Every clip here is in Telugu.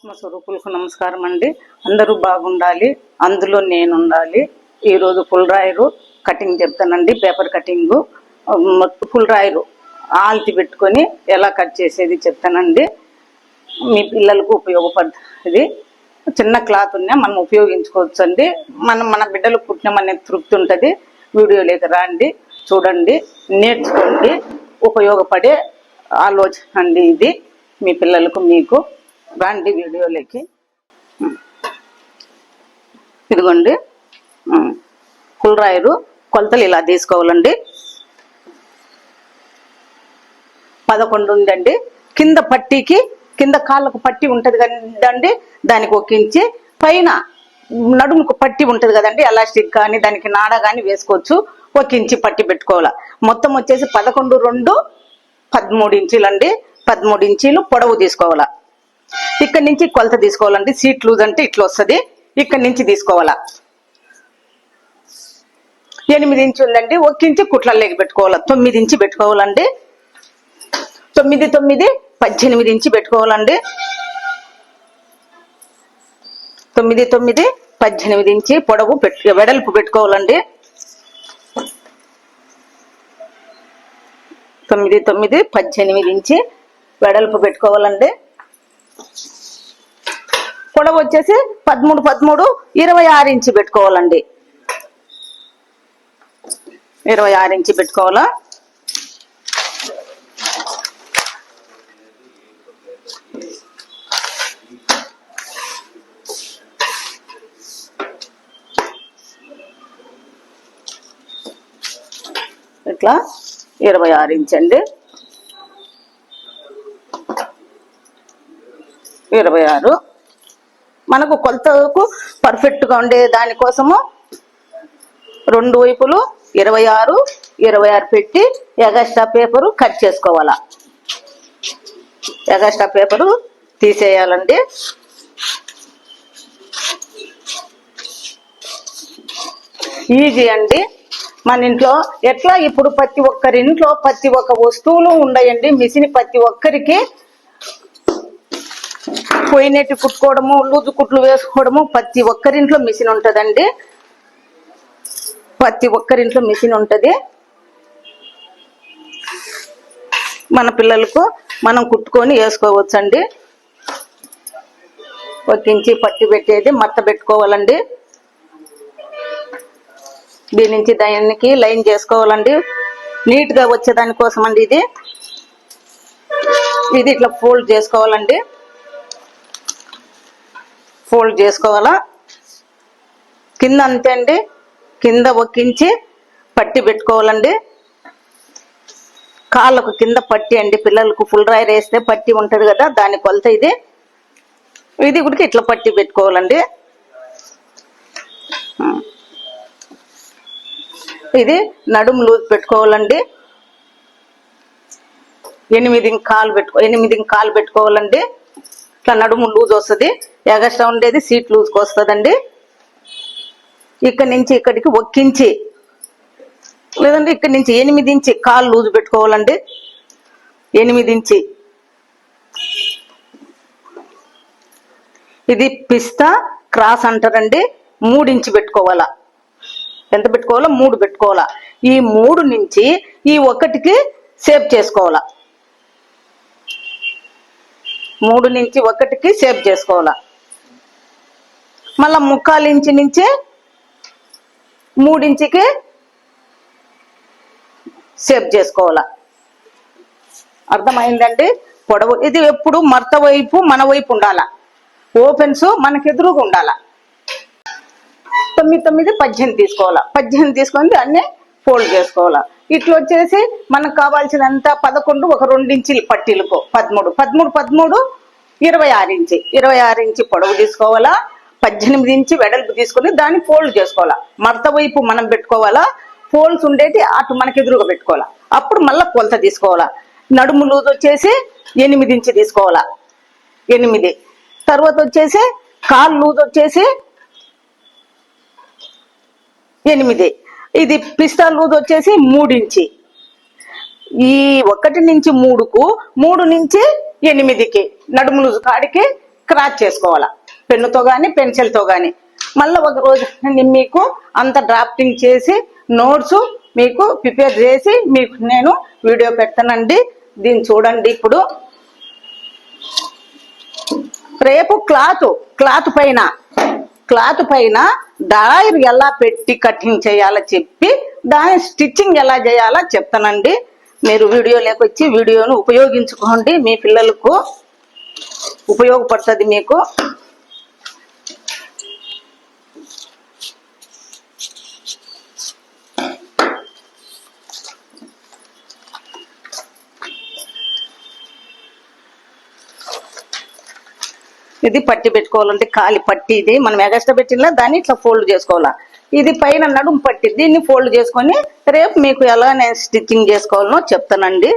ఆత్మస్వరూపులకు నమస్కారం అండి. అందరూ బాగుండాలి, అందులో నేను ఉండాలి. ఈరోజు ఫుల్ రాయరు కటింగ్ చెప్తానండి. పేపర్ కటింగ్ ఫుల్ రాయరు ఆల్తి పెట్టుకొని ఎలా కట్ చేసేది చెప్తానండి. మీ పిల్లలకు ఉపయోగపడుతుంది. చిన్న క్లాత్ ఉన్నా మనం ఉపయోగించుకోవచ్చు అండి. మన బిడ్డలు పుట్టినామనే తృప్తి ఉంటుంది. వీడియోలోకి రండి, చూడండి, నేర్చుకోండి. ఉపయోగపడే ఆలోచన అండి ఇది. మీ పిల్లలకు మీకు రండి వీడియోలోకి. ఇదిగోండి ఫుల్ రాయరు కొలతలు ఇలా తీసుకోవాలండి. 11 ఉందండి. కింద పట్టీకి కింద కాళ్ళకు పట్టి ఉంటుంది కదండి, దానికి ఒక ఇంచి, పైన నడుముకు పట్టి ఉంటుంది కదండి, ఎలాస్టిక్ కానీ దానికి నాడ కానీ వేసుకోవచ్చు. ఒక ఇంచి పట్టి పెట్టుకోవాలి. మొత్తం వచ్చేసి 11, 2, 13 ఇంచీలండి. 13 ఇంచీలు పొడవు తీసుకోవాలా. ఇక్కడ నుంచి కొలత తీసుకోవాలండి. సీట్ లూజ్ అంటే ఇట్లా వస్తుంది. ఇక్కడ నుంచి తీసుకోవాలా. 8 ఇంచు ఉందండి. ఒక ఇంచి కుట్లలోకి పెట్టుకోవాలా. 9 ఇంచి పెట్టుకోవాలండి. 9, 9, 18 ఇంచి పెట్టుకోవాలండి. 9, 9, 18 ఇంచి పొడవు వెడల్పు పెట్టుకోవాలండి. 9, 9, 18 ఇంచి వెడల్పు పెట్టుకోవాలండి. పొడవు వచ్చేసి 13, 13, 26 ఇంచి పెట్టుకోవాలండి. 26 ఇంచి పెట్టుకోవాలా. ఇట్లా 26 ఇంచ్ అండి. 26 మనకు కొలతకు పర్ఫెక్ట్ గా ఉండే దానికోసము 2 వైపులు 26, 26 పెట్టి ఎగస్ట్రా పేపరు కట్ చేసుకోవాలా. ఎగస్ట్రా పేపరు తీసేయాలండి. ఈజీ అండి. మన ఇంట్లో ఎట్లా ఇప్పుడు ప్రతి ఒక్కరింట్లో ప్రతి ఒక్క వస్తువులు ఉన్నాయండి. మిషన్ ప్రతి ఒక్కరికి పొయ్యినెట్టి కుట్టుకోవడము, లూజు కుట్లు వేసుకోవడము, ప్రతి ఒక్కరింట్లో మిషన్ ఉంటుందండి. ప్రతి ఒక్కరింట్లో మిషన్ ఉంటుంది. మన పిల్లలకు మనం కుట్టుకొని వేసుకోవచ్చండి. ఒక ఇంచి పట్టి పెట్టేది మడత పెట్టుకోవాలండి. దీని నుంచి దానికి లైన్ చేసుకోవాలండి. నీట్ గా వచ్చేదానికోసం అండి ఇది ఇట్లా ఫోల్డ్ చేసుకోవాలండి. ఫోల్డ్ చేసుకోవాలా. కింద అంతే అండి. కింద ఒక ఇంచి పట్టి పెట్టుకోవాలండి. కాళ్ళకు కింద పట్టి అండి. పిల్లలకు ఫుల్ రాయర్ వేస్తే పట్టి ఉంటది కదా, దాని కొలత ఇది. ఇది కూడా ఇట్లా పట్టి పెట్టుకోవాలండి. ఇది నడుము లూజ్ పెట్టుకోవాలండి. 8 కాలు పెట్టుకోవాలండి. ఇట్లా నడుము లూజ్ వస్తుంది. ఎగస్ట్రా ఉండేది సీట్ లూజ్కి వస్తుందండి. ఇక్కడ నుంచి ఇక్కడికి ఒక్కించి, లేదంటే ఇక్కడ నుంచి 8 ఇంచి కాలు లూజ్ పెట్టుకోవాలండి. 8 ఇంచి. ఇది పిస్తా క్రాస్ అంటారండి. 3 ఇంచి పెట్టుకోవాలా. ఎంత పెట్టుకోవాలా? 3 పెట్టుకోవాలా. ఈ 3 నుంచి ఈ 1కి సేప్ చేసుకోవాలా. 3 నుంచి 1కి సేప్ చేసుకోవాలా. మళ్ళా 3/4 ఇంచి నుంచి 3 ఇంచికి సేప్ చేసుకోవాలా. అర్థమైందండి? పొడవు ఇది ఎప్పుడు మడత వైపు మన వైపు ఉండాలా. ఓపెన్స్ మనకు ఎదురుగా ఉండాలా. 9, 9, 18 తీసుకోవాలా. 18 తీసుకొని అన్నీ ఫోల్డ్ చేసుకోవాలా. ఇట్లా వచ్చేసి మనకు కావాల్సినంత 11, ఒక 2 ఇంచులు పట్టీలకు 13, 13, 13, 26 ఇంచి. 26 ఇంచి పొడవు తీసుకోవాలా. 18 ఇంచి వెడల్పు తీసుకొని దాన్ని ఫోల్డ్ చేసుకోవాలా. మడత వైపు మనం పెట్టుకోవాలా. ఫోల్డ్స్ ఉండేటి అటు మనకి ఎదురుగా పెట్టుకోవాలా. అప్పుడు మళ్ళీ కొలత తీసుకోవాలా. నడుము లూజ్ వచ్చేసి 8 ఇంచి తీసుకోవాలా. 8. తర్వాత వచ్చేసి కాలు లూజ్ వచ్చేసి 8. ఇది పిస్తా లూజ్ వచ్చేసి 3 ఇంచి. ఈ 1 నుంచి 3కు, 3 నుంచి 8కి నడుము లూజు కాడికి క్రాచ్ చేసుకోవాలా, పెన్నుతో కానీ పెన్సిల్తో కానీ. మళ్ళీ ఒక రోజు మీకు అంత డ్రాఫ్టింగ్ చేసి నోట్స్ మీకు ప్రిపేర్ చేసి మీకు నేను వీడియో పెడతానండి. దీన్ని చూడండి. ఇప్పుడు రేపు క్లాత్ పైన డాయర్ ఎలా పెట్టి కటింగ్ చేయాలో చెప్పి దాని స్టిచ్చింగ్ ఎలా చేయాలో చెప్తానండి. మీరు వీడియోలోకి వచ్చి వీడియోను ఉపయోగించుకోండి, మీ పిల్లలకు ఉపయోగపడుతుంది మీకు. ఇది పట్టి పెట్టుకోవాలంటే కాలి పట్టి, ఇది మనం ఎగస్ట్రా పెట్టినా దాన్ని ఇట్లా ఫోల్డ్ చేసుకోవాలా. ఇది పైన నడుము పట్టి, దీన్ని ఫోల్డ్ చేసుకొని రేపు మీకు ఎలా నేను స్టిచ్చింగ్ చేసుకోవాలనో చెప్తానండి.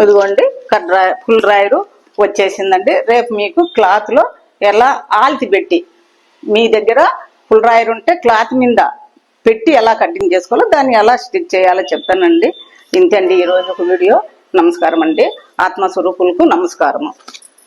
ఇదిగోండి ఫుల్ డ్రాయరు వచ్చేసిందండి. రేపు మీకు క్లాత్ లో ఎలా ఆల్తి పెట్టి, మీ దగ్గర ఫుల్ డ్రాయర్ ఉంటే క్లాత్ మీద పెట్టి ఎలా కటింగ్ చేసుకోవాలో దాన్ని ఎలా స్టిచ్ చేయాలో చెప్తానండి. ఇంతే అండి ఈరోజు ఒక వీడియో. నమస్కారం అండి. ఆత్మస్వరూపులకు నమస్కారము.